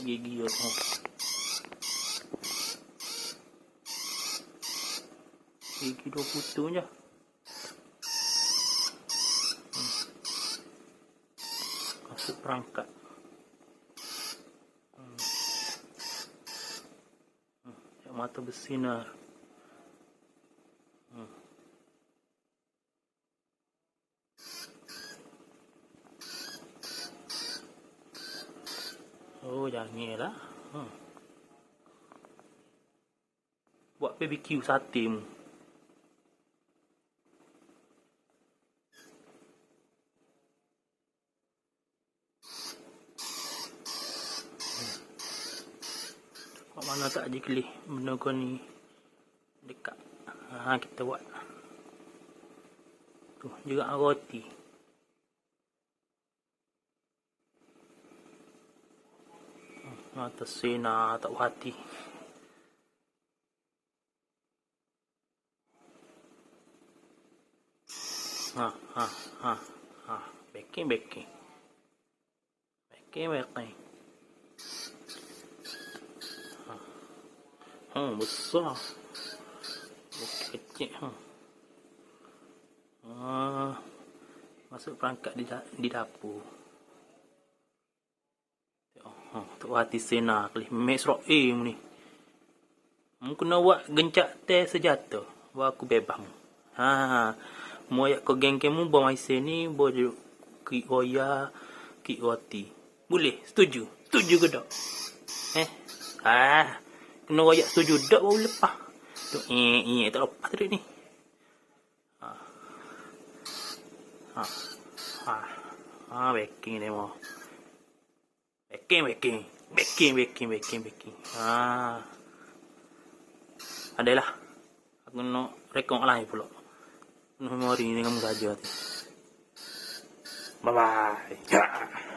gigi tu. Gigi 2 putu je. Masuk perangkat. Mata bersinar. Oh, janganlah. Buat BBQ sate mu. Kat mana tak je kelih benda kau ni dekat. Kita buat. Tu juga roti. Tersinar tak hati. Baking. Besar. Bukan kecil. Masuk perangkat di dapur. Tak hati senar kali. Mesra ni. Mu kena buat gencak teh sejata. Baru aku bebas mu. Mu ayak kau geng mu bawa maise ni boleh kik roya, kik roti. Boleh? Setuju? Setuju ke tak? Kena royak setuju tak baru lepas. Tu tak lepas tadi ni. Baking ni mau. Baking. Adalah. Aku nak rekod lain pula. Memori ni kamu saja. Bye bye.